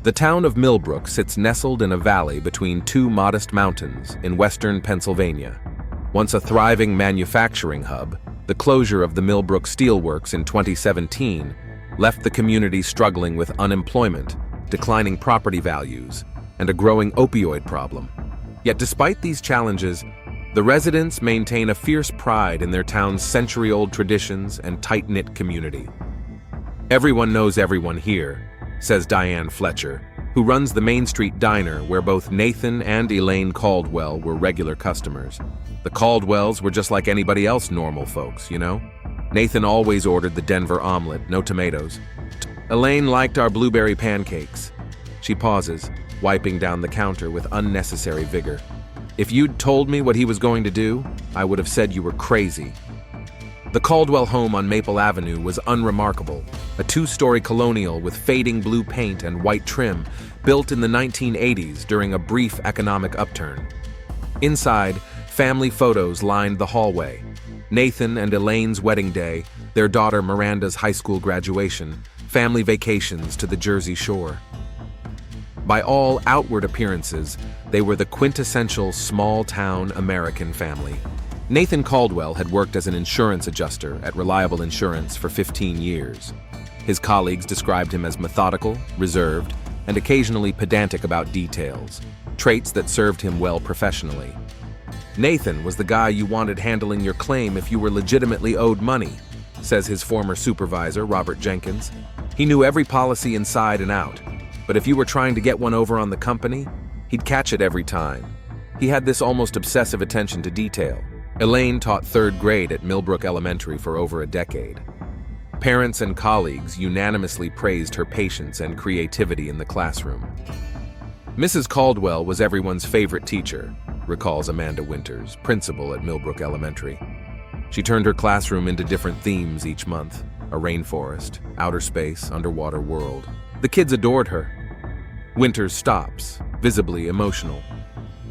The town of Millbrook sits nestled in a valley between two modest mountains in western Pennsylvania. Once a thriving manufacturing hub, the closure of the Millbrook Steelworks in 2017 left the community struggling with unemployment, declining property values, and a growing opioid problem. Yet despite these challenges, the residents maintain a fierce pride in their town's century-old traditions and tight-knit community. "Everyone knows everyone here," says Diane Fletcher, who runs the Main Street Diner where both Nathan and Elaine Caldwell were regular customers. The Caldwells were just like anybody else normal folks, you know? Nathan always ordered the Denver omelet, no tomatoes. Elaine liked our blueberry pancakes. She pauses, wiping down the counter with unnecessary vigor. "If you'd told me what he was going to do, I would have said you were crazy." The Caldwell home on Maple Avenue was unremarkable, a two-story colonial with fading blue paint and white trim, built in the 1980s during a brief economic upturn. Inside, family photos lined the hallway. Nathan and Elaine's wedding day, their daughter Miranda's high school graduation, family vacations to the Jersey Shore. By all outward appearances, they were the quintessential small-town American family. Nathan Caldwell had worked as an insurance adjuster at Reliable Insurance for 15 years. His colleagues described him as methodical, reserved, and occasionally pedantic about details, traits that served him well professionally. "Nathan was the guy you wanted handling your claim if you were legitimately owed money," says his former supervisor, Robert Jenkins. "He knew every policy inside and out, but if you were trying to get one over on the company, he'd catch it every time. He had this almost obsessive attention to detail." Elaine taught third grade at Millbrook Elementary for over a decade. Parents and colleagues unanimously praised her patience and creativity in the classroom. "Mrs. Caldwell was everyone's favorite teacher," recalls Amanda Winters, principal at Millbrook Elementary. "She turned her classroom into different themes each month: a rainforest, outer space, underwater world. The kids adored her." Winters stops, visibly emotional.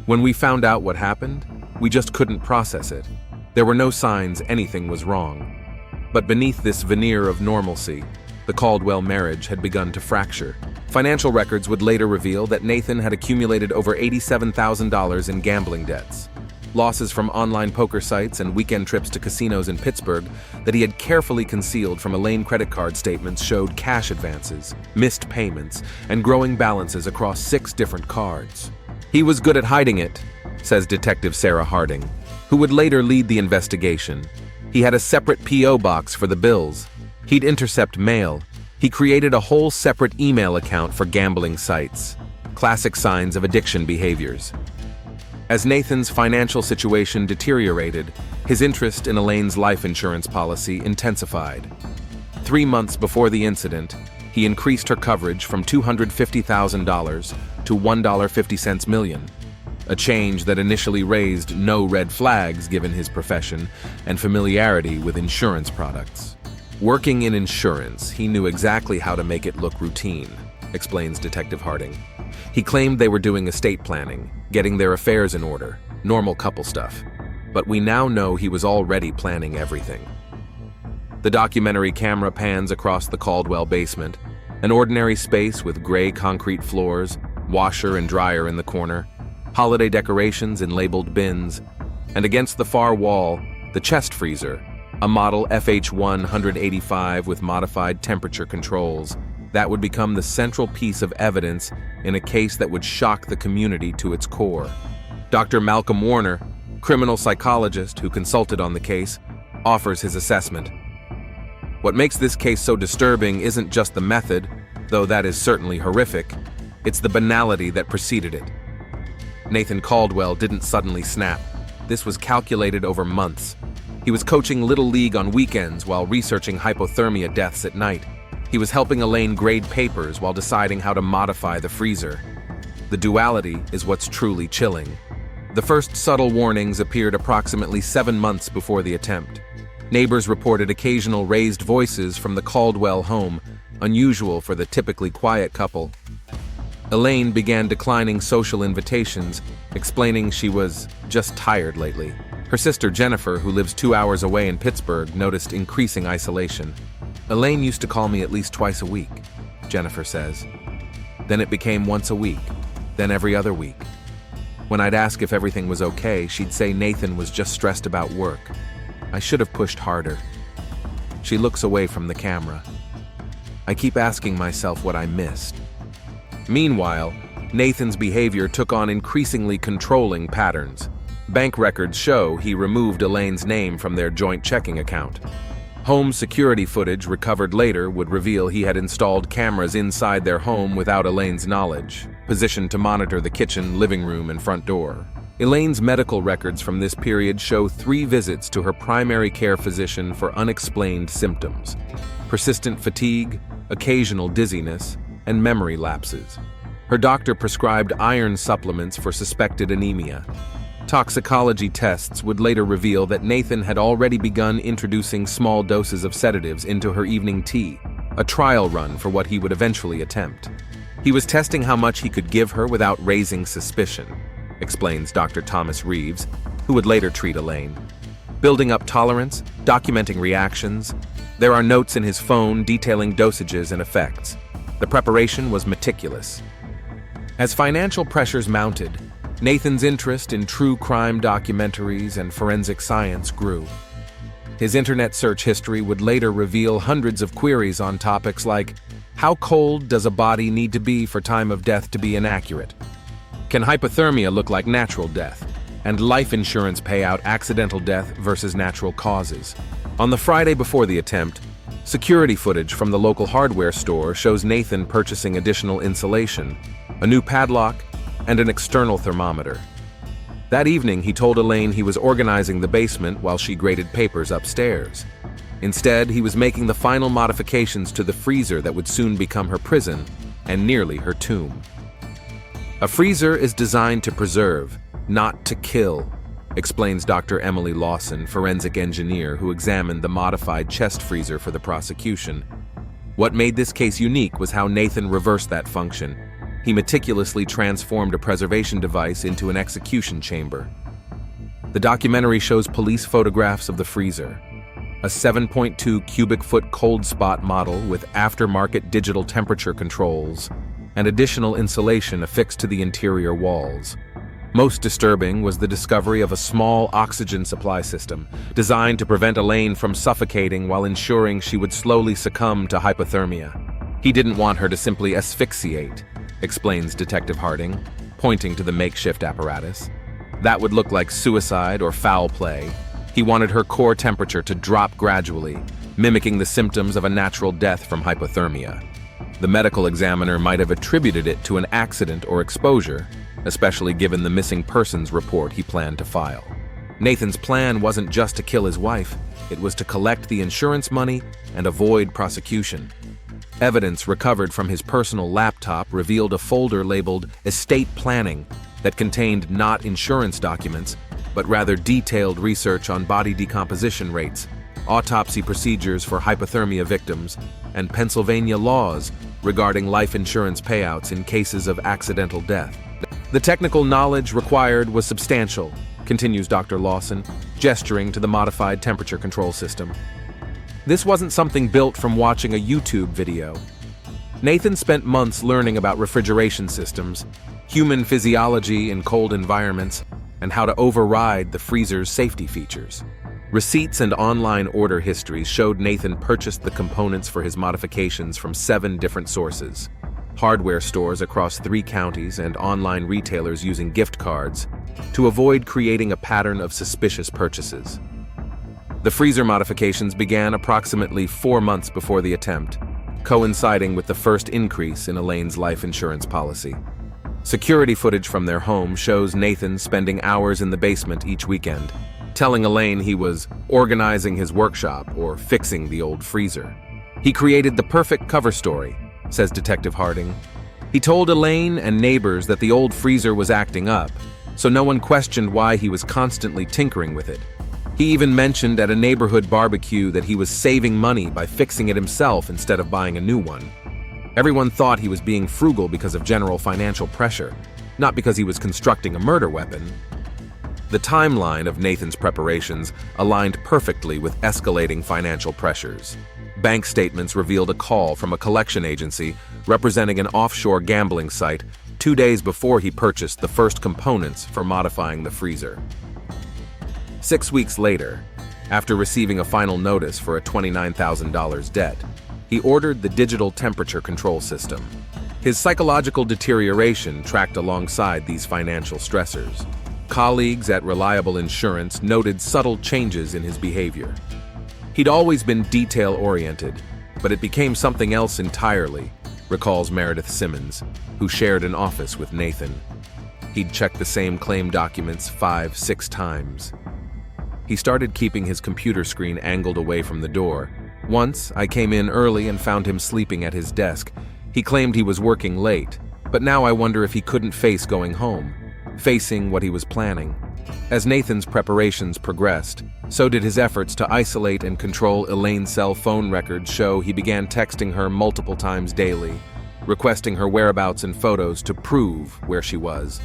"When we found out what happened, we just couldn't process it. There were no signs anything was wrong. But beneath this veneer of normalcy, the Caldwell marriage had begun to fracture. Financial records would later reveal that Nathan had accumulated over $87,000 in gambling debts, losses from online poker sites and weekend trips to casinos in Pittsburgh that he had carefully concealed from Elaine credit card statements showed cash advances, missed payments, and growing balances across 6 different cards. "He was good at hiding it," says Detective Sarah Harding, who would later lead the investigation. "He had a separate P.O. box for the bills. He'd intercept mail. He created a whole separate email account for gambling sites. Classic signs of addiction behaviors." As Nathan's financial situation deteriorated, his interest in Elaine's life insurance policy intensified. 3 months before the incident, he increased her coverage from $250,000 to $1.50 million, a change that initially raised no red flags given his profession and familiarity with insurance products. "Working in insurance, he knew exactly how to make it look routine," explains Detective Harding. "He claimed they were doing estate planning, getting their affairs in order, normal couple stuff. But we now know he was already planning everything." The documentary camera pans across the Caldwell basement, an ordinary space with gray concrete floors, washer and dryer in the corner, holiday decorations in labeled bins, and against the far wall, the chest freezer, a model FH185 with modified temperature controls, that would become the central piece of evidence in a case that would shock the community to its core. Dr. Malcolm Warner, criminal psychologist who consulted on the case, offers his assessment. "What makes this case so disturbing isn't just the method, though that is certainly horrific, it's the banality that preceded it. Nathan Caldwell didn't suddenly snap. This was calculated over months. He was coaching Little League on weekends while researching hypothermia deaths at night. He was helping Elaine grade papers while deciding how to modify the freezer. The duality is what's truly chilling." The first subtle warnings appeared approximately 7 months before the attempt. Neighbors reported occasional raised voices from the Caldwell home, unusual for the typically quiet couple. Elaine began declining social invitations, explaining she was just tired lately. Her sister Jennifer, who lives 2 hours away in Pittsburgh, noticed increasing isolation. "Elaine used to call me at least twice a week," Jennifer says. Then it became once a week, then every other week. When I'd ask if everything was okay, she'd say Nathan was just stressed about work. I should have pushed harder. She looks away from the camera. I keep asking myself what I missed. Meanwhile, Nathan's behavior took on increasingly controlling patterns. Bank records show he removed Elaine's name from their joint checking account. Home security footage recovered later would reveal he had installed cameras inside their home without Elaine's knowledge, positioned to monitor the kitchen, living room, and front door. Elaine's medical records from this period show 3 visits to her primary care physician for unexplained symptoms: persistent fatigue, occasional dizziness, and memory lapses. Her doctor prescribed iron supplements for suspected anemia. Toxicology tests would later reveal that Nathan had already begun introducing small doses of sedatives into her evening tea, a trial run for what he would eventually attempt. He was testing how much he could give her without raising suspicion, explains Dr. Thomas Reeves, who would later treat Elaine. Building up tolerance, documenting reactions. There are notes in his phone detailing dosages and effects. The preparation was meticulous. As financial pressures mounted, Nathan's interest in true crime documentaries and forensic science grew. His internet search history would later reveal hundreds of queries on topics like, how cold does a body need to be for time of death to be inaccurate? Can hypothermia look like natural death? And life insurance pay out accidental death versus natural causes? On the Friday before the attempt, security footage from the local hardware store shows Nathan purchasing additional insulation, a new padlock, and an external thermometer. That evening, he told Elaine he was organizing the basement while she graded papers upstairs. Instead, he was making the final modifications to the freezer that would soon become her prison and nearly her tomb. A freezer is designed to preserve, not to kill, explains Dr. Emily Lawson, forensic engineer who examined the modified chest freezer for the prosecution. What made this case unique was how Nathan reversed that function. He meticulously transformed a preservation device into an execution chamber. The documentary shows police photographs of the freezer, a 7.2 cubic foot cold spot model with aftermarket digital temperature controls and additional insulation affixed to the interior walls. Most disturbing was the discovery of a small oxygen supply system designed to prevent Elaine from suffocating while ensuring she would slowly succumb to hypothermia. He didn't want her to simply asphyxiate, explains Detective Harding, pointing to the makeshift apparatus. That would look like suicide or foul play. He wanted her core temperature to drop gradually, mimicking the symptoms of a natural death from hypothermia. The medical examiner might have attributed it to an accident or exposure, especially given the missing persons report he planned to file. Nathan's plan wasn't just to kill his wife, it was to collect the insurance money and avoid prosecution. Evidence recovered from his personal laptop revealed a folder labeled Estate Planning that contained not insurance documents, but rather detailed research on body decomposition rates, autopsy procedures for hypothermia victims, and Pennsylvania laws regarding life insurance payouts in cases of accidental death. The technical knowledge required was substantial, continues Dr. Lawson, gesturing to the modified temperature control system. This wasn't something built from watching a YouTube video. Nathan spent months learning about refrigeration systems, human physiology in cold environments, and how to override the freezer's safety features. Receipts and online order histories showed Nathan purchased the components for his modifications from 7 different sources: hardware stores across 3 counties and online retailers using gift cards, to avoid creating a pattern of suspicious purchases. The freezer modifications began approximately 4 months before the attempt, coinciding with the first increase in Elaine's life insurance policy. Security footage from their home shows Nathan spending hours in the basement each weekend, telling Elaine he was organizing his workshop or fixing the old freezer. He created the perfect cover story, says Detective Harding. He told Elaine and neighbors that the old freezer was acting up, so no one questioned why he was constantly tinkering with it. He even mentioned at a neighborhood barbecue that he was saving money by fixing it himself instead of buying a new one. Everyone thought he was being frugal because of general financial pressure, not because he was constructing a murder weapon. The timeline of Nathan's preparations aligned perfectly with escalating financial pressures. Bank statements revealed a call from a collection agency representing an offshore gambling site 2 days before he purchased the first components for modifying the freezer. 6 weeks later, after receiving a final notice for a $29,000 debt, he ordered the digital temperature control system. His psychological deterioration tracked alongside these financial stressors. Colleagues at Reliable Insurance noted subtle changes in his behavior. He'd always been detail-oriented, but it became something else entirely, recalls Meredith Simmons, who shared an office with Nathan. He'd checked the same claim documents 5-6 times. He started keeping his computer screen angled away from the door. Once, I came in early and found him sleeping at his desk. He claimed he was working late, but now I wonder if he couldn't face going home, facing what he was planning. As Nathan's preparations progressed, so did his efforts to isolate and control Elaine's cell phone records show he began texting her multiple times daily, requesting her whereabouts and photos to prove where she was.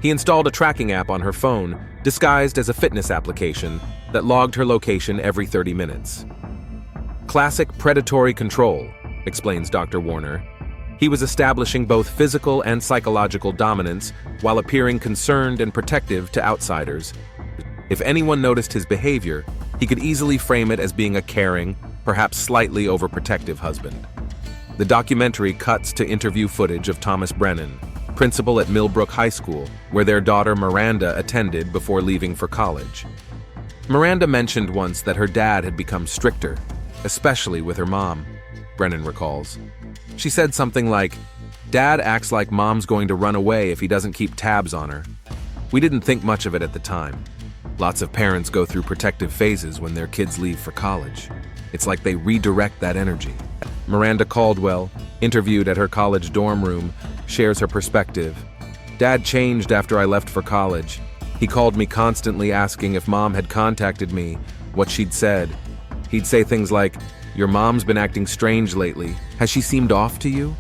He installed a tracking app on her phone, disguised as a fitness application, that logged her location every 30 minutes. Classic predatory control, explains Dr. Warner. He was establishing both physical and psychological dominance while appearing concerned and protective to outsiders. If anyone noticed his behavior, he could easily frame it as being a caring, perhaps slightly overprotective husband. The documentary cuts to interview footage of Thomas Brennan, principal at Millbrook High School, where their daughter Miranda attended before leaving for college. Miranda mentioned once that her dad had become stricter, especially with her mom, Brennan recalls. She said something like, "Dad acts like mom's going to run away if he doesn't keep tabs on her." We didn't think much of it at the time. Lots of parents go through protective phases when their kids leave for college. It's like they redirect that energy. Miranda Caldwell, interviewed at her college dorm room, shares her perspective. "Dad changed after I left for college. He called me constantly asking if mom had contacted me, what she'd said. He'd say things like, 'Your mom's been acting strange lately. Has she seemed off to you?'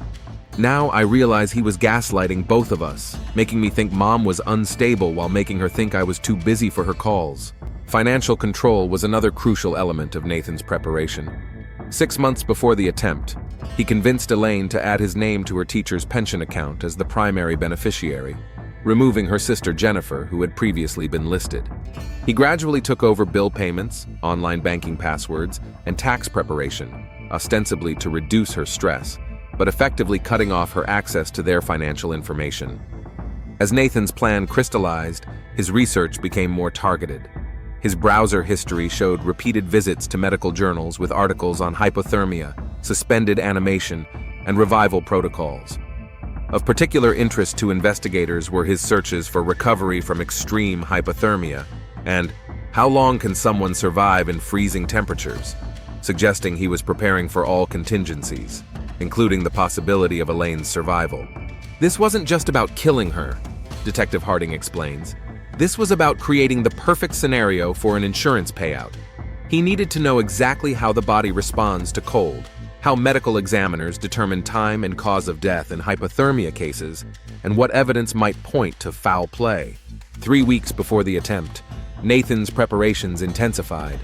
Now I realize he was gaslighting both of us, making me think mom was unstable while making her think I was too busy for her calls." Financial control was another crucial element of Nathan's preparation. 6 months before the attempt, he convinced Elaine to add his name to her teacher's pension account as the primary beneficiary, removing her sister Jennifer, who had previously been listed. He gradually took over bill payments, online banking passwords, and tax preparation, ostensibly to reduce her stress, but effectively cutting off her access to their financial information. As Nathan's plan crystallized, his research became more targeted. His browser history showed repeated visits to medical journals with articles on hypothermia, suspended animation, and revival protocols. Of particular interest to investigators were his searches for recovery from extreme hypothermia and how long can someone survive in freezing temperatures, suggesting he was preparing for all contingencies, including the possibility of Elaine's survival. This wasn't just about killing her, Detective Harding explains. This was about creating the perfect scenario for an insurance payout. He needed to know exactly how the body responds to cold, how medical examiners determine time and cause of death in hypothermia cases, and what evidence might point to foul play. 3 weeks before the attempt, Nathan's preparations intensified.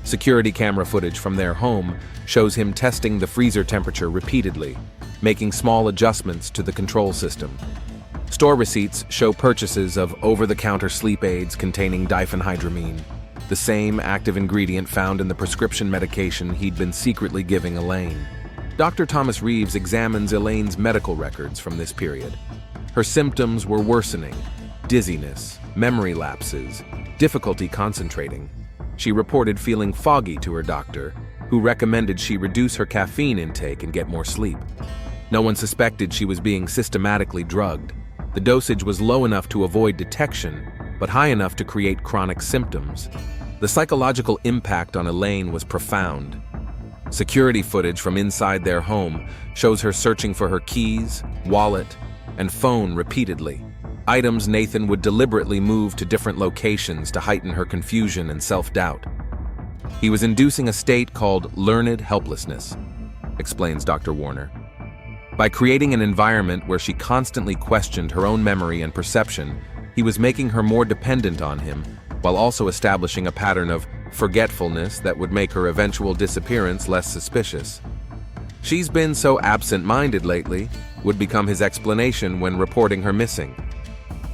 Security camera footage from their home shows him testing the freezer temperature repeatedly, making small adjustments to the control system. Store receipts show purchases of over-the-counter sleep aids containing diphenhydramine, the same active ingredient found in the prescription medication he'd been secretly giving Elaine. Dr. Thomas Reeves examines Elaine's medical records from this period. Her symptoms were worsening: dizziness, memory lapses, difficulty concentrating. She reported feeling foggy to her doctor, who recommended she reduce her caffeine intake and get more sleep. No one suspected she was being systematically drugged. The dosage was low enough to avoid detection, but high enough to create chronic symptoms. The psychological impact on Elaine was profound. Security footage from inside their home shows her searching for her keys, wallet, and phone repeatedly, items Nathan would deliberately move to different locations to heighten her confusion and self-doubt. He was inducing a state called learned helplessness, explains Dr. Warner. By creating an environment where she constantly questioned her own memory and perception, he was making her more dependent on him, while also establishing a pattern of forgetfulness that would make her eventual disappearance less suspicious. "She's been so absent-minded lately," would become his explanation when reporting her missing.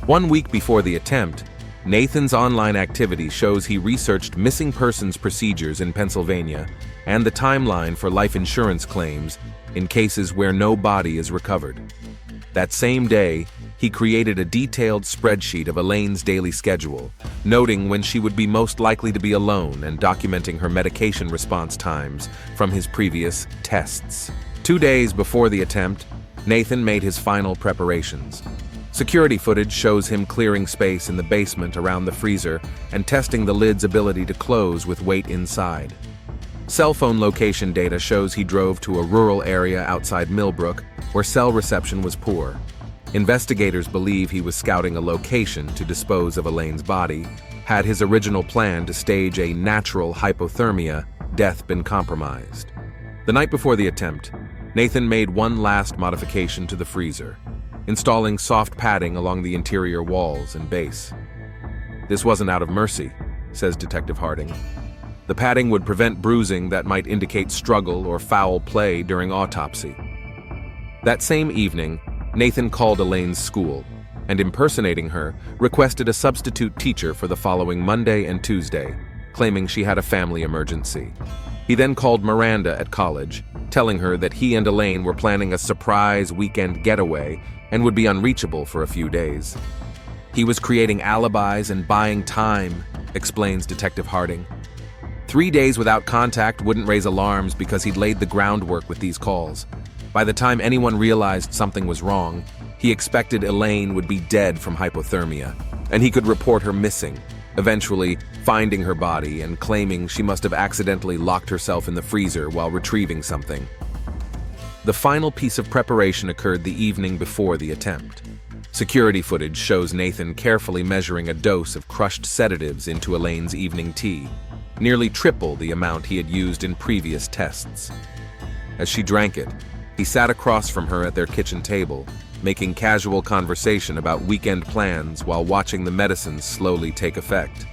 1 week before the attempt, Nathan's online activity shows he researched missing persons procedures in Pennsylvania and the timeline for life insurance claims in cases where no body is recovered. That same day, he created a detailed spreadsheet of Elaine's daily schedule, noting when she would be most likely to be alone and documenting her medication response times from his previous tests. 2 days before the attempt, Nathan made his final preparations. Security footage shows him clearing space in the basement around the freezer and testing the lid's ability to close with weight inside. Cell phone location data shows he drove to a rural area outside Millbrook where cell reception was poor. Investigators believe he was scouting a location to dispose of Elaine's body. Had his original plan to stage a natural hypothermia death been compromised. The night before the attempt, Nathan made one last modification to the freezer, installing soft padding along the interior walls and base. "This wasn't out of mercy," says Detective Harding. "The padding would prevent bruising that might indicate struggle or foul play during autopsy." That same evening, Nathan called Elaine's school and, impersonating her, requested a substitute teacher for the following Monday and Tuesday, claiming she had a family emergency. He then called Miranda at college, telling her that he and Elaine were planning a surprise weekend getaway and would be unreachable for a few days. "He was creating alibis and buying time," explains Detective Harding. 3 days without contact wouldn't raise alarms because he'd laid the groundwork with these calls. By the time anyone realized something was wrong, he expected Elaine would be dead from hypothermia, and he could report her missing, eventually finding her body and claiming she must have accidentally locked herself in the freezer while retrieving something. The final piece of preparation occurred the evening before the attempt. Security footage shows Nathan carefully measuring a dose of crushed sedatives into Elaine's evening tea, nearly triple the amount he had used in previous tests. As she drank it, he sat across from her at their kitchen table, making casual conversation about weekend plans while watching the medicines slowly take effect.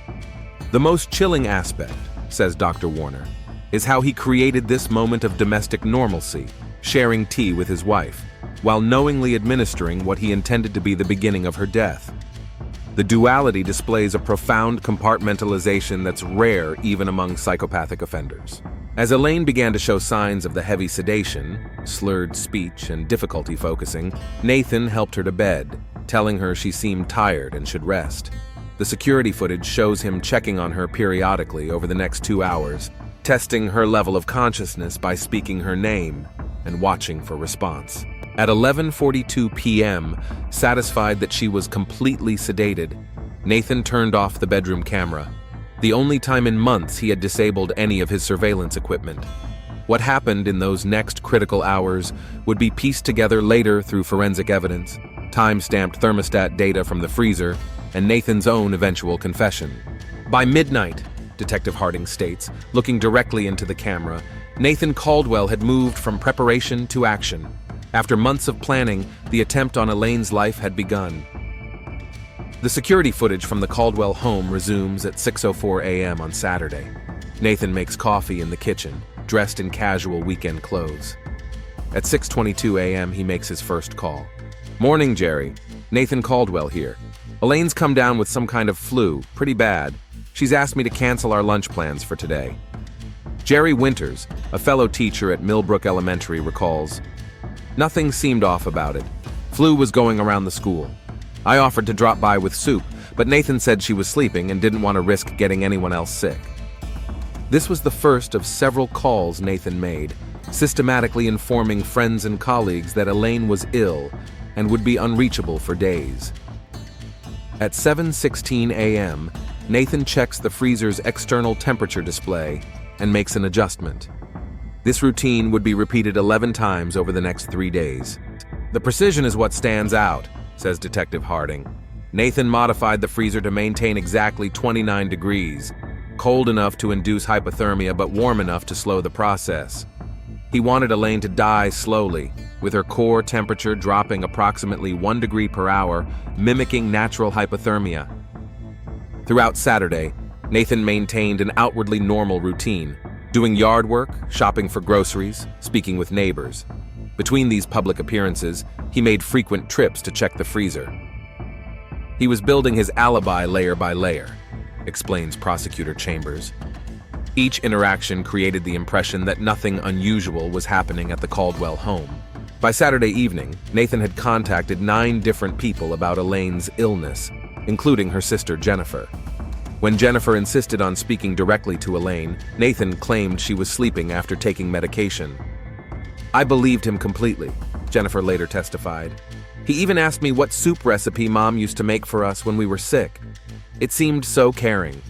"The most chilling aspect," says Dr. Warner, "is how he created this moment of domestic normalcy, sharing tea with his wife, while knowingly administering what he intended to be the beginning of her death. The duality displays a profound compartmentalization that's rare even among psychopathic offenders." As Elaine began to show signs of the heavy sedation, slurred speech, and difficulty focusing, Nathan helped her to bed, telling her she seemed tired and should rest. The security footage shows him checking on her periodically over the next 2 hours, testing her level of consciousness by speaking her name and watching for response. At 11:42 p.m., satisfied that she was completely sedated, Nathan turned off the bedroom camera, the only time in months he had disabled any of his surveillance equipment. What happened in those next critical hours would be pieced together later through forensic evidence, time-stamped thermostat data from the freezer, and Nathan's own eventual confession. By midnight, Detective Harding states, looking directly into the camera, Nathan Caldwell had moved from preparation to action. After months of planning, the attempt on Elaine's life had begun. The security footage from the Caldwell home resumes at 6:04 a.m. on Saturday. Nathan makes coffee in the kitchen, dressed in casual weekend clothes. At 6:22 a.m., he makes his first call. "Morning, Jerry. Nathan Caldwell here. Elaine's come down with some kind of flu, pretty bad. She's asked me to cancel our lunch plans for today." Jerry Winters, a fellow teacher at Millbrook Elementary, recalls, "Nothing seemed off about it. Flu was going around the school. I offered to drop by with soup, but Nathan said she was sleeping and didn't want to risk getting anyone else sick." This was the first of several calls Nathan made, systematically informing friends and colleagues that Elaine was ill and would be unreachable for days. At 7:16 a.m., Nathan checks the freezer's external temperature display and makes an adjustment. This routine would be repeated 11 times over the next 3 days. "The precision is what stands out," says Detective Harding. Nathan modified the freezer to maintain exactly 29 degrees, cold enough to induce hypothermia but warm enough to slow the process. He wanted Elaine to die slowly, with her core temperature dropping approximately 1 degree per hour, mimicking natural hypothermia. Throughout Saturday, Nathan maintained an outwardly normal routine, doing yard work, shopping for groceries, speaking with neighbors. Between these public appearances, he made frequent trips to check the freezer. He was building his alibi layer by layer, explains Prosecutor Chambers. Each interaction created the impression that nothing unusual was happening at the Caldwell home. By Saturday evening, Nathan had contacted 9 different people about Elaine's illness, including her sister Jennifer. When Jennifer insisted on speaking directly to Elaine, Nathan claimed she was sleeping after taking medication. "I believed him completely," Jennifer later testified. "He even asked me what soup recipe Mom used to make for us when we were sick. It seemed so caring."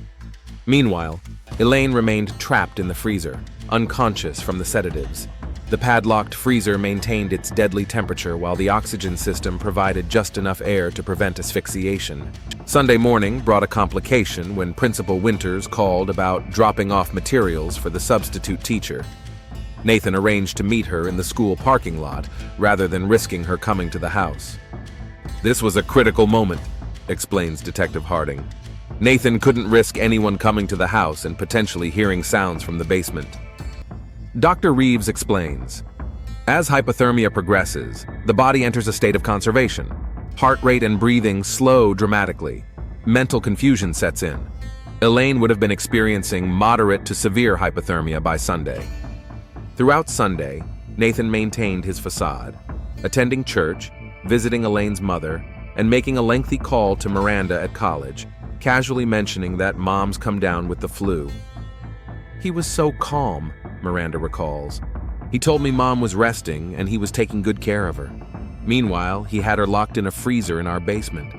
Meanwhile, Elaine remained trapped in the freezer, unconscious from the sedatives. The padlocked freezer maintained its deadly temperature while the oxygen system provided just enough air to prevent asphyxiation. Sunday morning brought a complication when Principal Winters called about dropping off materials for the substitute teacher. Nathan arranged to meet her in the school parking lot rather than risking her coming to the house. "This was a critical moment," explains Detective Harding. "Nathan couldn't risk anyone coming to the house and potentially hearing sounds from the basement." Dr. Reeves explains, "As hypothermia progresses, the body enters a state of conservation. Heart rate and breathing slow dramatically. Mental confusion sets in. Elaine would have been experiencing moderate to severe hypothermia by Sunday." Throughout Sunday, Nathan maintained his facade, attending church, visiting Elaine's mother, and making a lengthy call to Miranda at college, casually mentioning that Mom's come down with the flu. "He was so calm," Miranda recalls. "He told me Mom was resting and he was taking good care of her. Meanwhile, he had her locked in a freezer in our basement."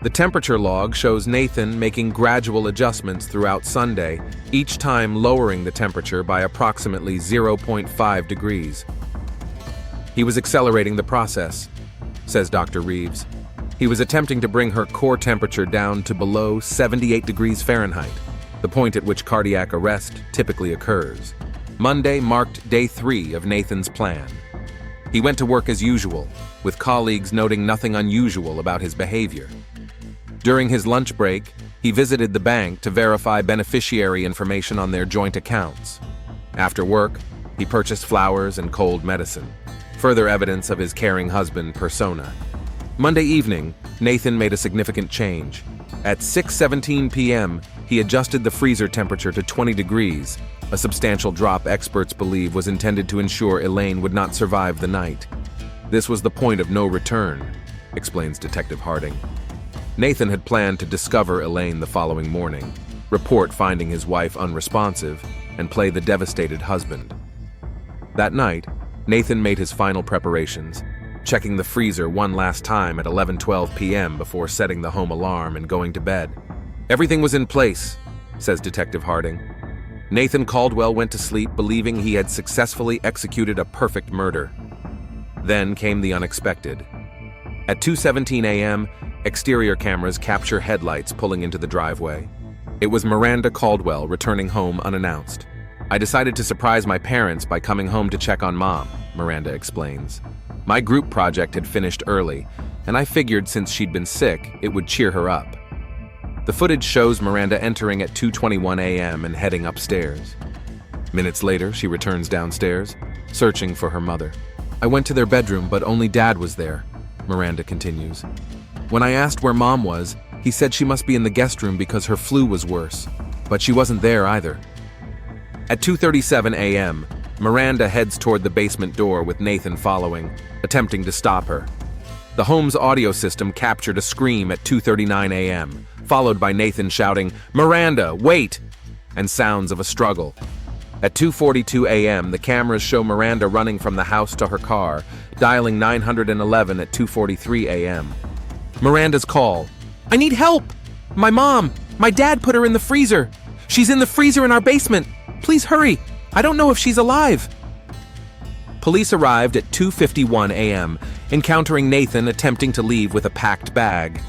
The temperature log shows Nathan making gradual adjustments throughout Sunday, each time lowering the temperature by approximately 0.5 degrees. "He was accelerating the process," says Dr. Reeves. "He was attempting to bring her core temperature down to below 78 degrees Fahrenheit, the point at which cardiac arrest typically occurs." Monday marked day 3 of Nathan's plan. He went to work as usual, with colleagues noting nothing unusual about his behavior. During his lunch break, he visited the bank to verify beneficiary information on their joint accounts. After work, he purchased flowers and cold medicine, further evidence of his caring husband persona. Monday evening, Nathan made a significant change. At 6:17 p.m., he adjusted the freezer temperature to 20 degrees, a substantial drop experts believe was intended to ensure Elaine would not survive the night. "This was the point of no return," explains Detective Harding. Nathan had planned to discover Elaine the following morning, report finding his wife unresponsive, and play the devastated husband. That night, Nathan made his final preparations, checking the freezer one last time at 11:12 p.m. before setting the home alarm and going to bed. "Everything was in place," says Detective Harding. Nathan Caldwell went to sleep believing he had successfully executed a perfect murder. Then came the unexpected. At 2:17 a.m., exterior cameras capture headlights pulling into the driveway. It was Miranda Caldwell returning home unannounced. "I decided to surprise my parents by coming home to check on Mom," Miranda explains. "My group project had finished early, and I figured since she'd been sick, it would cheer her up." The footage shows Miranda entering at 2:21 a.m. and heading upstairs. Minutes later, she returns downstairs, searching for her mother. "I went to their bedroom, but only Dad was there," Miranda continues. "When I asked where Mom was, he said she must be in the guest room because her flu was worse, but she wasn't there either." At 2:37 a.m., Miranda heads toward the basement door with Nathan following, attempting to stop her. The home's audio system captured a scream at 2:39 a.m., followed by Nathan shouting, "Miranda, wait!" and sounds of a struggle. At 2:42 a.m., the cameras show Miranda running from the house to her car, dialing 911 at 2:43 a.m. Miranda's call, "I need help! My mom! My dad put her in the freezer! She's in the freezer in our basement! Please hurry! I don't know if she's alive!" Police arrived at 2:51 a.m., encountering Nathan attempting to leave with a packed bag.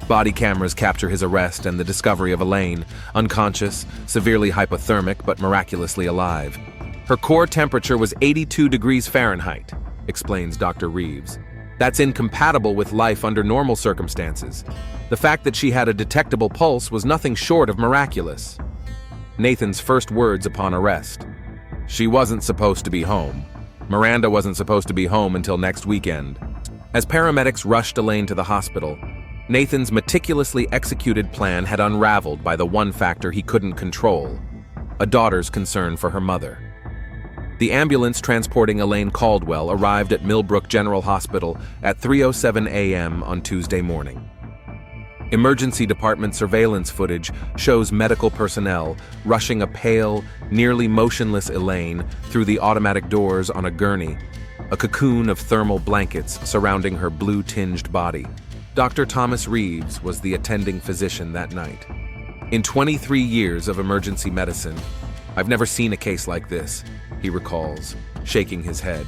Body cameras capture his arrest and the discovery of Elaine, unconscious, severely hypothermic but miraculously alive. Her core temperature was 82 degrees Fahrenheit, explains Dr. Reeves. That's incompatible with life under normal circumstances. The fact that she had a detectable pulse was nothing short of miraculous. Nathan's first words upon arrest. She wasn't supposed to be home. Miranda wasn't supposed to be home until next weekend. As paramedics rushed Elaine to the hospital, Nathan's meticulously executed plan had unraveled by the one factor he couldn't control: a daughter's concern for her mother. The ambulance transporting Elaine Caldwell arrived at Millbrook General Hospital at 3:07 a.m. on Tuesday morning. Emergency department surveillance footage shows medical personnel rushing a pale, nearly motionless Elaine through the automatic doors on a gurney, a cocoon of thermal blankets surrounding her blue-tinged body. Dr. Thomas Reeves was the attending physician that night. In 23 years of emergency medicine, I've never seen a case like this, he recalls, shaking his head.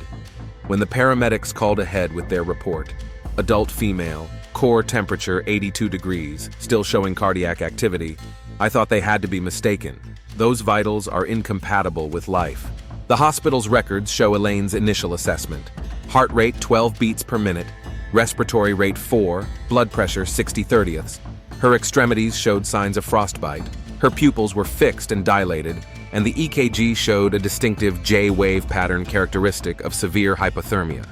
When the paramedics called ahead with their report, adult female, core temperature 82 degrees, still showing cardiac activity, I thought they had to be mistaken. Those vitals are incompatible with life. The hospital's records show Elaine's initial assessment: heart rate 12 beats per minute, respiratory rate 4, blood pressure 60/30ths. Her extremities showed signs of frostbite. Her pupils were fixed and dilated, and the EKG showed a distinctive J-wave pattern characteristic of severe hypothermia.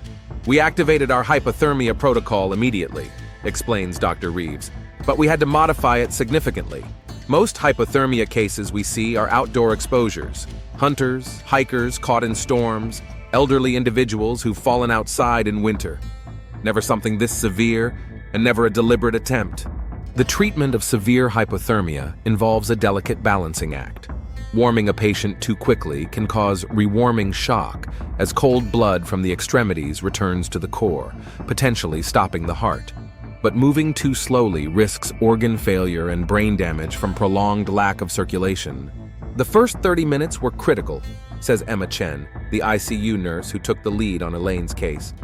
We activated our hypothermia protocol immediately, explains Dr. Reeves, but we had to modify it significantly. Most hypothermia cases we see are outdoor exposures: hunters, hikers caught in storms, elderly individuals who've fallen outside in winter. Never something this severe, and never a deliberate attempt. The treatment of severe hypothermia involves a delicate balancing act. Warming a patient too quickly can cause rewarming shock as cold blood from the extremities returns to the core, potentially stopping the heart. But moving too slowly risks organ failure and brain damage from prolonged lack of circulation. The first 30 minutes were critical, says Emma Chen, the ICU nurse who took the lead on Elaine's case.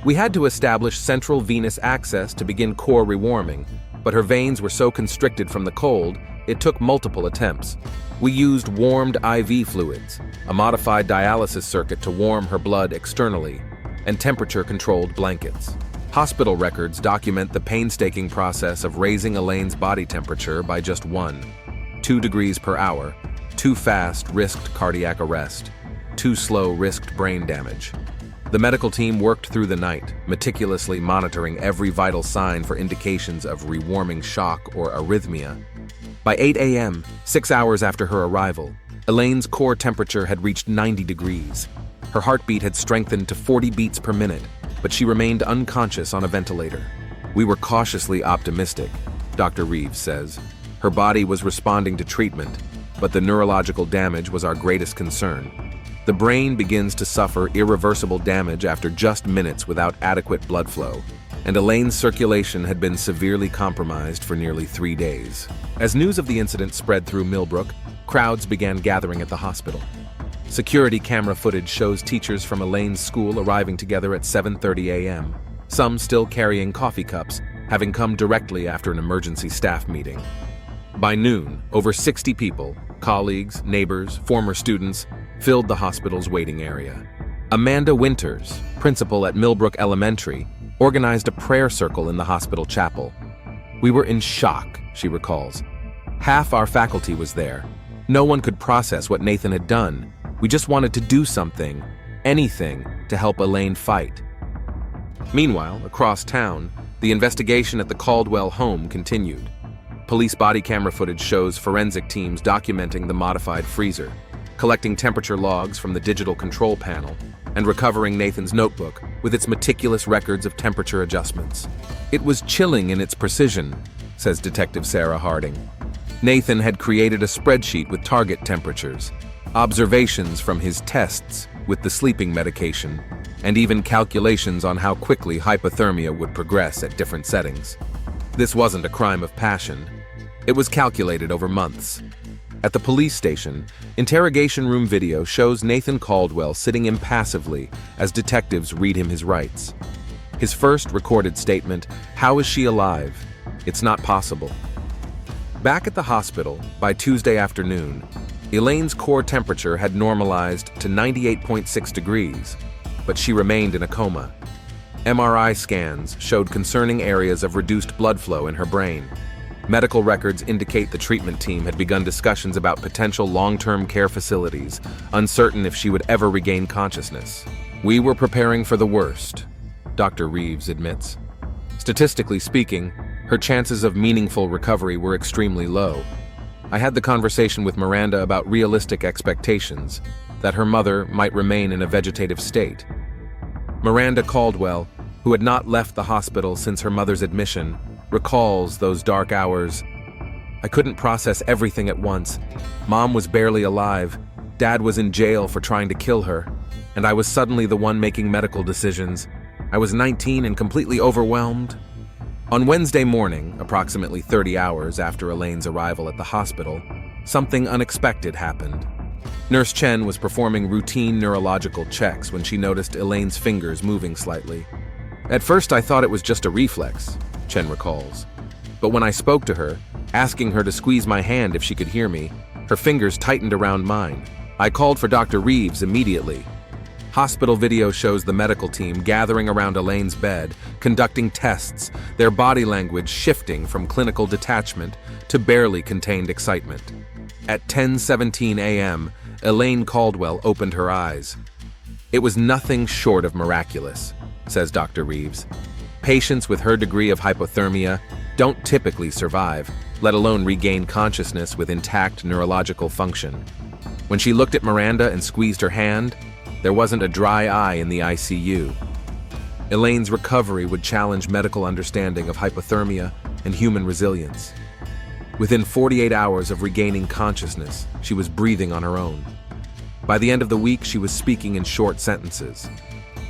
We had to establish central venous access to begin core rewarming, but her veins were so constricted from the cold, it took multiple attempts. We used warmed IV fluids, a modified dialysis circuit to warm her blood externally, and temperature-controlled blankets. Hospital records document the painstaking process of raising Elaine's body temperature by just 2 degrees per hour. Too fast risked cardiac arrest. Too slow risked brain damage. The medical team worked through the night, meticulously monitoring every vital sign for indications of rewarming shock or arrhythmia. By 8 a.m., 6 hours after her arrival, Elaine's core temperature had reached 90 degrees. Her heartbeat had strengthened to 40 beats per minute, but she remained unconscious on a ventilator. We were cautiously optimistic, Dr. Reeves says. Her body was responding to treatment, but the neurological damage was our greatest concern. The brain begins to suffer irreversible damage after just minutes without adequate blood flow, and Elaine's circulation had been severely compromised for nearly 3 days. As news of the incident spread through Millbrook, crowds began gathering at the hospital. Security camera footage shows teachers from Elaine's school arriving together at 7:30 a.m., some still carrying coffee cups, having come directly after an emergency staff meeting. By noon, over 60 people, colleagues, neighbors, former students, filled the hospital's waiting area. Amanda Winters, principal at Millbrook Elementary, organized a prayer circle in the hospital chapel. We were in shock, she recalls. Half our faculty was there. No one could process what Nathan had done. We just wanted to do something, anything, to help Elaine fight. Meanwhile, across town, the investigation at the Caldwell home continued. Police body camera footage shows forensic teams documenting the modified freezer, collecting temperature logs from the digital control panel, and recovering Nathan's notebook with its meticulous records of temperature adjustments. It was chilling in its precision, says Detective Sarah Harding. Nathan had created a spreadsheet with target temperatures, observations from his tests with the sleeping medication, and even calculations on how quickly hypothermia would progress at different settings. This wasn't a crime of passion. It was calculated over months. At the police station, interrogation room video shows Nathan Caldwell sitting impassively as detectives read him his rights. His first recorded statement, "How is she alive? It's not possible." Back at the hospital, by Tuesday afternoon, Elaine's core temperature had normalized to 98.6 degrees, but she remained in a coma. MRI scans showed concerning areas of reduced blood flow in her brain. Medical records indicate the treatment team had begun discussions about potential long-term care facilities, uncertain if she would ever regain consciousness. "We were preparing for the worst," Dr. Reeves admits. Statistically speaking, her chances of meaningful recovery were extremely low. "I had the conversation with Miranda about realistic expectations, that her mother might remain in a vegetative state." Miranda Caldwell, who had not left the hospital since her mother's admission, recalls those dark hours. "I couldn't process everything at once. Mom was barely alive, Dad was in jail for trying to kill her, and I was suddenly the one making medical decisions. I was 19 and completely overwhelmed." On Wednesday morning, approximately 30 hours after Elaine's arrival at the hospital, something unexpected happened. Nurse Chen was performing routine neurological checks when she noticed Elaine's fingers moving slightly. "At first I thought it was just a reflex," Chen recalls. "But when I spoke to her, asking her to squeeze my hand if she could hear me, her fingers tightened around mine. I called for Dr. Reeves immediately." Hospital video shows the medical team gathering around Elaine's bed, conducting tests, their body language shifting from clinical detachment to barely contained excitement. At 10:17 a.m., Elaine Caldwell opened her eyes. "It was nothing short of miraculous," says Dr. Reeves. "Patients with her degree of hypothermia don't typically survive, let alone regain consciousness with intact neurological function. When she looked at Miranda and squeezed her hand, there wasn't a dry eye in the ICU." Elaine's recovery would challenge medical understanding of hypothermia and human resilience. Within 48 hours of regaining consciousness, she was breathing on her own. By the end of the week, she was speaking in short sentences.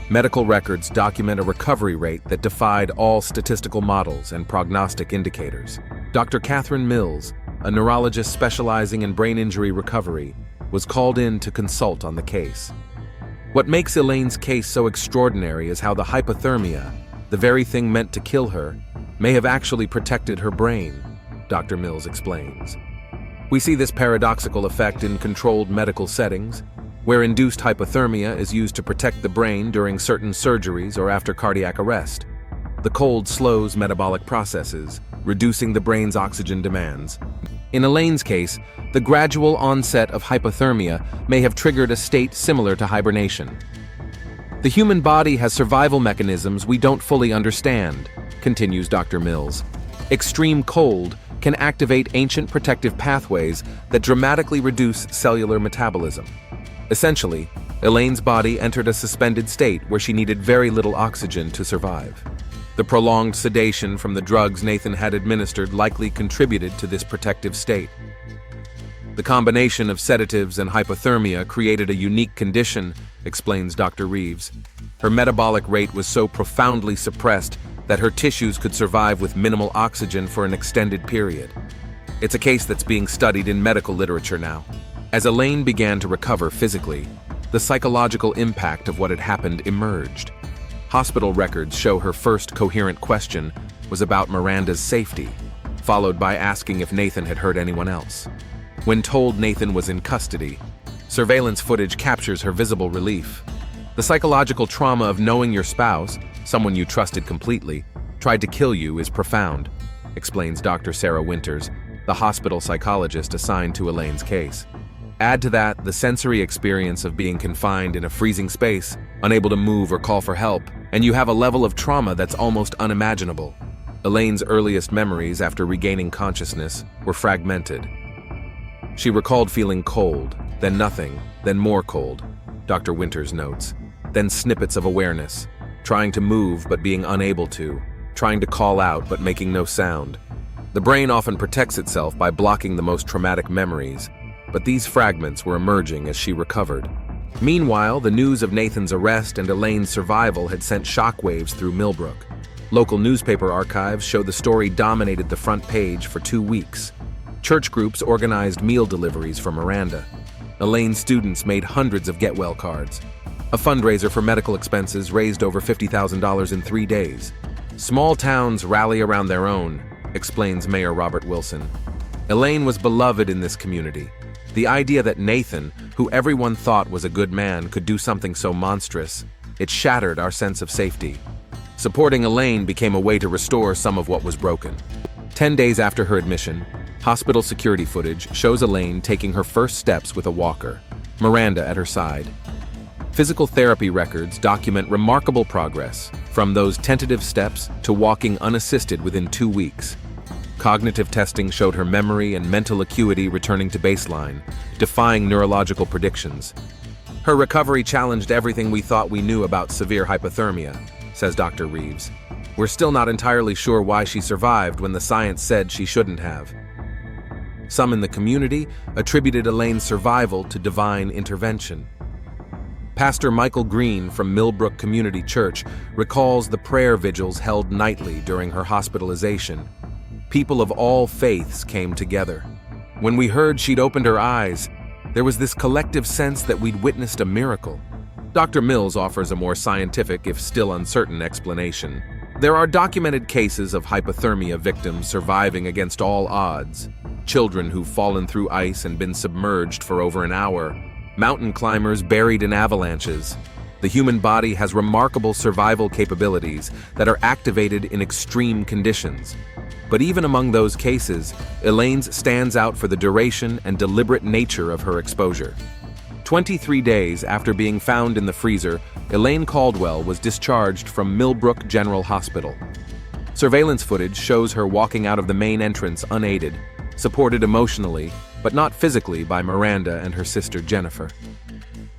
Medical records document a recovery rate that defied all statistical models and prognostic indicators. Dr. Catherine Mills, a neurologist specializing in brain injury recovery, was called in to consult on the case. "What makes Elaine's case so extraordinary is how the hypothermia, the very thing meant to kill her, may have actually protected her brain," Dr. Mills explains. "We see this paradoxical effect in controlled medical settings, where induced hypothermia is used to protect the brain during certain surgeries or after cardiac arrest. The cold slows metabolic processes, reducing the brain's oxygen demands. In Elaine's case, the gradual onset of hypothermia may have triggered a state similar to hibernation. The human body has survival mechanisms we don't fully understand," continues Dr. Mills. "Extreme cold can activate ancient protective pathways that dramatically reduce cellular metabolism. Essentially, Elaine's body entered a suspended state where she needed very little oxygen to survive. The prolonged sedation from the drugs Nathan had administered likely contributed to this protective state. The combination of sedatives and hypothermia created a unique condition," explains Dr. Reeves. "Her metabolic rate was so profoundly suppressed that her tissues could survive with minimal oxygen for an extended period. It's a case that's being studied in medical literature now." As Elaine began to recover physically, the psychological impact of what had happened emerged. Hospital records show her first coherent question was about Miranda's safety, followed by asking if Nathan had hurt anyone else. When told Nathan was in custody, surveillance footage captures her visible relief. "The psychological trauma of knowing your spouse, someone you trusted completely, tried to kill you is profound," explains Dr. Sarah Winters, the hospital psychologist assigned to Elaine's case. Add to that the sensory experience of being confined in a freezing space, unable to move or call for help, and you have a level of trauma that's almost unimaginable. Elaine's earliest memories after regaining consciousness were fragmented. She recalled feeling cold, then nothing, then more cold, Dr. Winters notes, then snippets of awareness, trying to move but being unable to, trying to call out but making no sound. The brain often protects itself by blocking the most traumatic memories, but these fragments were emerging as she recovered. Meanwhile, the news of Nathan's arrest and Elaine's survival had sent shockwaves through Millbrook. Local newspaper archives show the story dominated the front page for 2 weeks. Church groups organized meal deliveries for Miranda. Elaine's students made hundreds of get-well cards. A fundraiser for medical expenses raised over $50,000 in 3 days. "Small towns rally around their own," explains Mayor Robert Wilson. Elaine was beloved in this community. The idea that Nathan, who everyone thought was a good man, could do something so monstrous, it shattered our sense of safety. Supporting Elaine became a way to restore some of what was broken. 10 days after her admission, hospital security footage shows Elaine taking her first steps with a walker, Miranda at her side. Physical therapy records document remarkable progress, from those tentative steps to walking unassisted within 2 weeks. Cognitive testing showed her memory and mental acuity returning to baseline, defying neurological predictions. Her recovery challenged everything we thought we knew about severe hypothermia, says Dr. Reeves. We're still not entirely sure why she survived when the science said she shouldn't have. Some in the community attributed Elaine's survival to divine intervention. Pastor Michael Green from Millbrook Community Church recalls the prayer vigils held nightly during her hospitalization. People of all faiths came together. When we heard she'd opened her eyes, there was this collective sense that we'd witnessed a miracle. Dr. Mills offers a more scientific, if still uncertain, explanation. There are documented cases of hypothermia victims surviving against all odds. Children who've fallen through ice and been submerged for over an hour. Mountain climbers buried in avalanches. The human body has remarkable survival capabilities that are activated in extreme conditions. But even among those cases, Elaine's stands out for the duration and deliberate nature of her exposure. 23 days after being found in the freezer, Elaine Caldwell was discharged from Millbrook General Hospital. Surveillance footage shows her walking out of the main entrance unaided, supported emotionally, but not physically by Miranda and her sister Jennifer.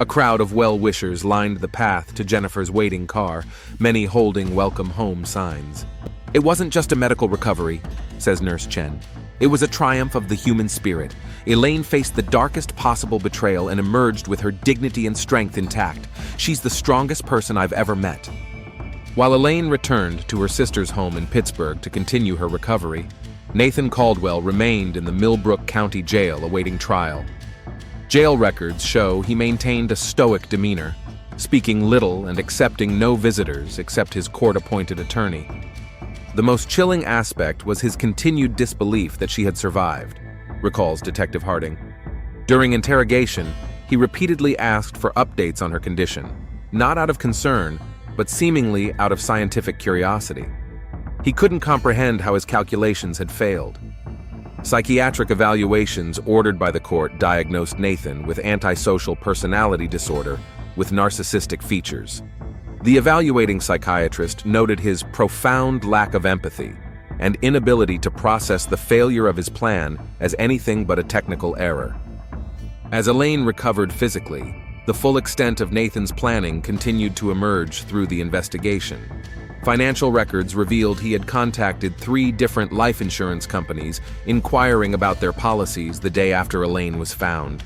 A crowd of well-wishers lined the path to Jennifer's waiting car, many holding welcome home signs. It wasn't just a medical recovery, says Nurse Chen. It was a triumph of the human spirit. Elaine faced the darkest possible betrayal and emerged with her dignity and strength intact. She's the strongest person I've ever met. While Elaine returned to her sister's home in Pittsburgh to continue her recovery, Nathan Caldwell remained in the Millbrook County Jail awaiting trial. Jail records show he maintained a stoic demeanor, speaking little and accepting no visitors except his court-appointed attorney. The most chilling aspect was his continued disbelief that she had survived, recalls Detective Harding. During interrogation, he repeatedly asked for updates on her condition, not out of concern, but seemingly out of scientific curiosity. He couldn't comprehend how his calculations had failed. Psychiatric evaluations ordered by the court diagnosed Nathan with antisocial personality disorder with narcissistic features. The evaluating psychiatrist noted his profound lack of empathy and inability to process the failure of his plan as anything but a technical error. As Elaine recovered physically, the full extent of Nathan's planning continued to emerge through the investigation. Financial records revealed he had contacted 3 different life insurance companies inquiring about their policies the day after Elaine was found.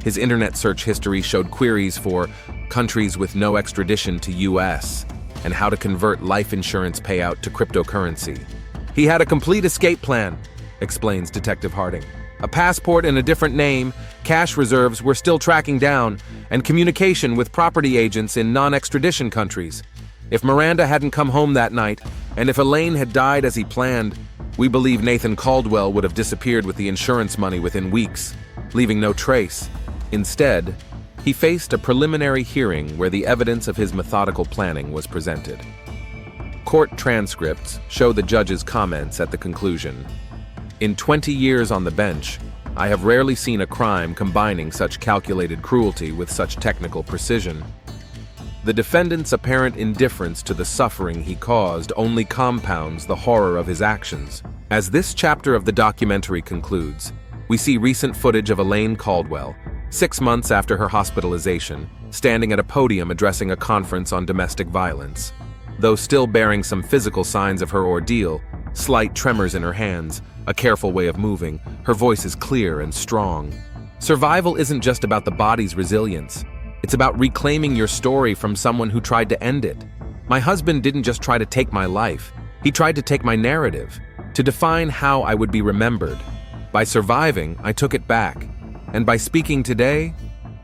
His internet search history showed queries for countries with no extradition to US and how to convert life insurance payout to cryptocurrency. He had a complete escape plan, explains Detective Harding. A passport in a different name, cash reserves we're still tracking down, and communication with property agents in non-extradition countries. If Miranda hadn't come home that night, and if Elaine had died as he planned, we believe Nathan Caldwell would have disappeared with the insurance money within weeks, leaving no trace. Instead, he faced a preliminary hearing where the evidence of his methodical planning was presented. Court transcripts show the judge's comments at the conclusion. In 20 years on the bench, I have rarely seen a crime combining such calculated cruelty with such technical precision. The defendant's apparent indifference to the suffering he caused only compounds the horror of his actions. As this chapter of the documentary concludes, we see recent footage of Elaine Caldwell, 6 months after her hospitalization, standing at a podium addressing a conference on domestic violence. Though still bearing some physical signs of her ordeal, slight tremors in her hands, a careful way of moving, her voice is clear and strong. Survival isn't just about the body's resilience. It's about reclaiming your story from someone who tried to end it. My husband didn't just try to take my life. He tried to take my narrative, to define how I would be remembered. By surviving, I took it back. And by speaking today,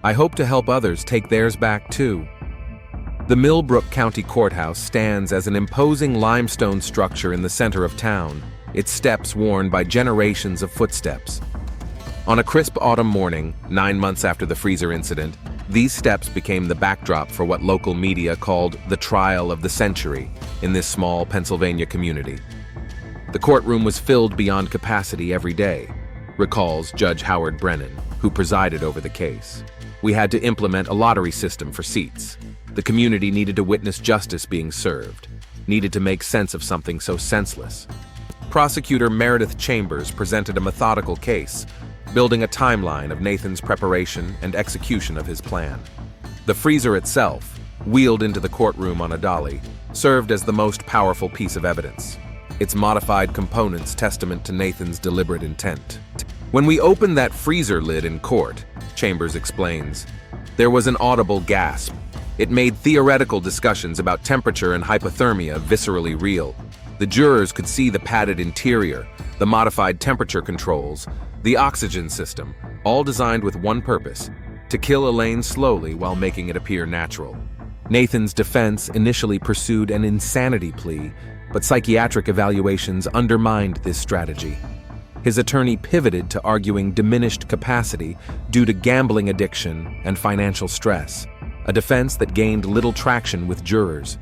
I hope to help others take theirs back too. The Millbrook County Courthouse stands as an imposing limestone structure in the center of town, its steps worn by generations of footsteps. On a crisp autumn morning, 9 months after the freezer incident, these steps became the backdrop for what local media called the trial of the century, in this small Pennsylvania community. The courtroom was filled beyond capacity every day, recalls Judge Howard Brennan, who presided over the case. We had to implement a lottery system for seats. The community needed to witness justice being served, needed to make sense of something so senseless. Prosecutor Meredith Chambers presented a methodical case, building a timeline of Nathan's preparation and execution of his plan. The freezer itself, wheeled into the courtroom on a dolly, served as the most powerful piece of evidence, its modified components testament to Nathan's deliberate intent. When we opened that freezer lid in court, Chambers explains, there was an audible gasp. It made theoretical discussions about temperature and hypothermia viscerally real. The jurors could see the padded interior, the modified temperature controls, the oxygen system, all designed with one purpose, to kill Elaine slowly while making it appear natural. Nathan's defense initially pursued an insanity plea, but psychiatric evaluations undermined this strategy. His attorney pivoted to arguing diminished capacity due to gambling addiction and financial stress, a defense that gained little traction with jurors.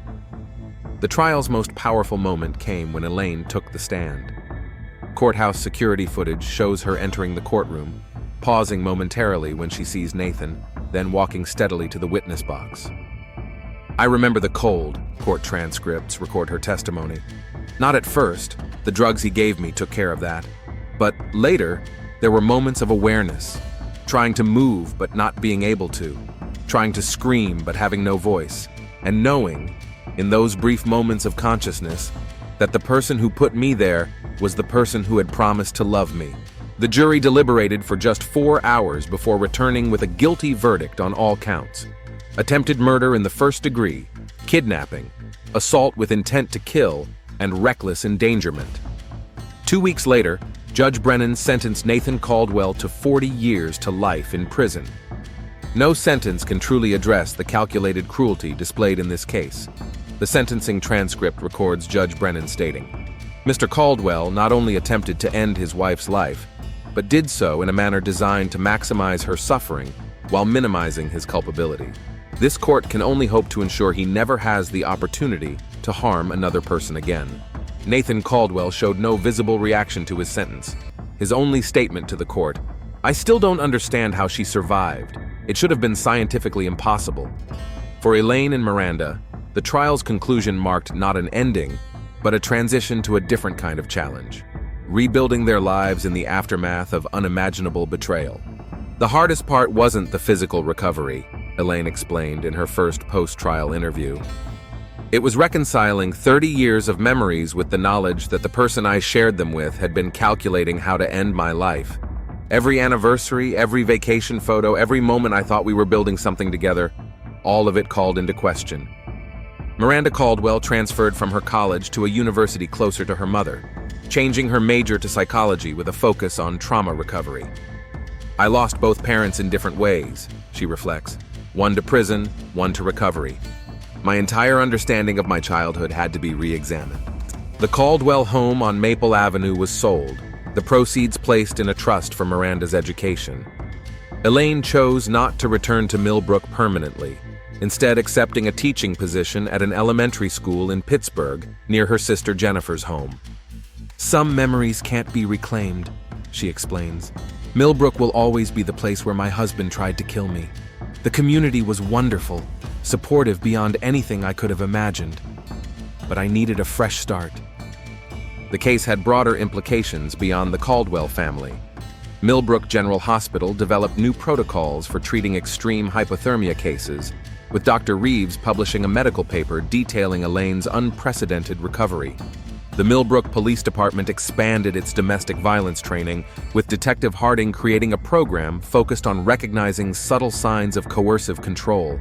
The trial's most powerful moment came when Elaine took the stand. Courthouse security footage shows her entering the courtroom, pausing momentarily when she sees Nathan, then walking steadily to the witness box. I remember the cold, court transcripts record her testimony. Not at first, the drugs he gave me took care of that. But later, there were moments of awareness, trying to move but not being able to, trying to scream but having no voice, and knowing, in those brief moments of consciousness, that the person who put me there was the person who had promised to love me. The jury deliberated for just 4 hours before returning with a guilty verdict on all counts: attempted murder in the first degree, kidnapping, assault with intent to kill, and reckless endangerment. 2 weeks later, Judge Brennan sentenced Nathan Caldwell to 40 years to life in prison. No sentence can truly address the calculated cruelty displayed in this case. The sentencing transcript records Judge Brennan stating, Mr. Caldwell not only attempted to end his wife's life, but did so in a manner designed to maximize her suffering while minimizing his culpability. This court can only hope to ensure he never has the opportunity to harm another person again. Nathan Caldwell showed no visible reaction to his sentence. His only statement to the court, I still don't understand how she survived. It should have been scientifically impossible. For Elaine and Miranda, the trial's conclusion marked not an ending, but a transition to a different kind of challenge, rebuilding their lives in the aftermath of unimaginable betrayal. The hardest part wasn't the physical recovery, Elaine explained in her first post-trial interview. It was reconciling 30 years of memories with the knowledge that the person I shared them with had been calculating how to end my life. Every anniversary, every vacation photo, every moment I thought we were building something together, all of it called into question. Miranda Caldwell transferred from her college to a university closer to her mother, changing her major to psychology with a focus on trauma recovery. I lost both parents in different ways, she reflects, one to prison, one to recovery. My entire understanding of my childhood had to be re-examined. The Caldwell home on Maple Avenue was sold, the proceeds placed in a trust for Miranda's education. Elaine chose not to return to Millbrook permanently, instead accepting a teaching position at an elementary school in Pittsburgh near her sister Jennifer's home. Some memories can't be reclaimed, she explains. Millbrook will always be the place where my husband tried to kill me. The community was wonderful, supportive beyond anything I could have imagined. But I needed a fresh start. The case had broader implications beyond the Caldwell family. Millbrook General Hospital developed new protocols for treating extreme hypothermia cases, with Dr. Reeves publishing a medical paper detailing Elaine's unprecedented recovery. The Millbrook Police Department expanded its domestic violence training, with Detective Harding creating a program focused on recognizing subtle signs of coercive control.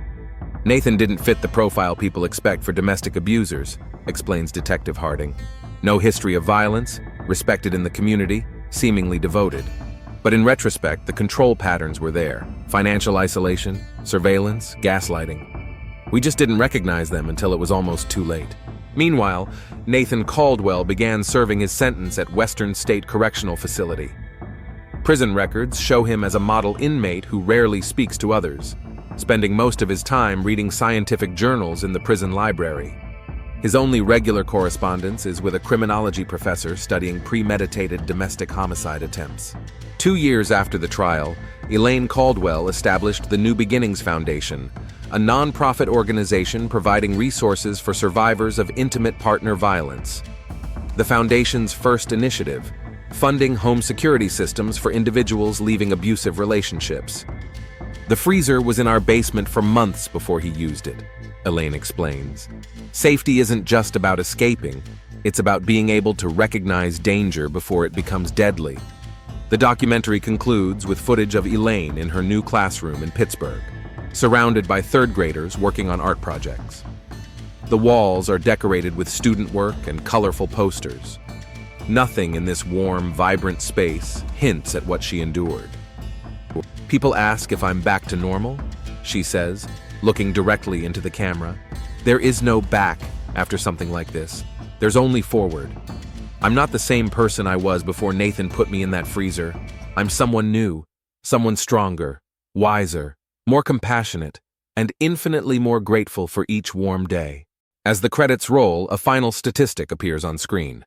Nathan didn't fit the profile people expect for domestic abusers, explains Detective Harding. No history of violence, respected in the community, seemingly devoted. But in retrospect, the control patterns were there. Financial isolation, surveillance, gaslighting. We just didn't recognize them until it was almost too late. Meanwhile, Nathan Caldwell began serving his sentence at Western State Correctional Facility. Prison records show him as a model inmate who rarely speaks to others, spending most of his time reading scientific journals in the prison library. His only regular correspondence is with a criminology professor studying premeditated domestic homicide attempts. 2 years after the trial, Elaine Caldwell established the New Beginnings Foundation, a non-profit organization providing resources for survivors of intimate partner violence. The foundation's first initiative, funding home security systems for individuals leaving abusive relationships. The freezer was in our basement for months before he used it, Elaine explains. Safety isn't just about escaping, it's about being able to recognize danger before it becomes deadly. The documentary concludes with footage of Elaine in her new classroom in Pittsburgh, surrounded by third graders working on art projects. The walls are decorated with student work and colorful posters. Nothing in this warm, vibrant space hints at what she endured. People ask if I'm back to normal, she says, looking directly into the camera. There is no back after something like this. There's only forward. I'm not the same person I was before Nathan put me in that freezer. I'm someone new, someone stronger, wiser, more compassionate, and infinitely more grateful for each warm day. As the credits roll, a final statistic appears on screen.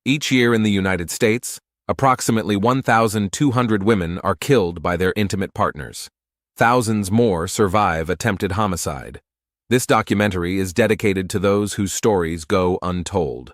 Each year in the United States, approximately 1,200 women are killed by their intimate partners. Thousands more survive attempted homicide. This documentary is dedicated to those whose stories go untold.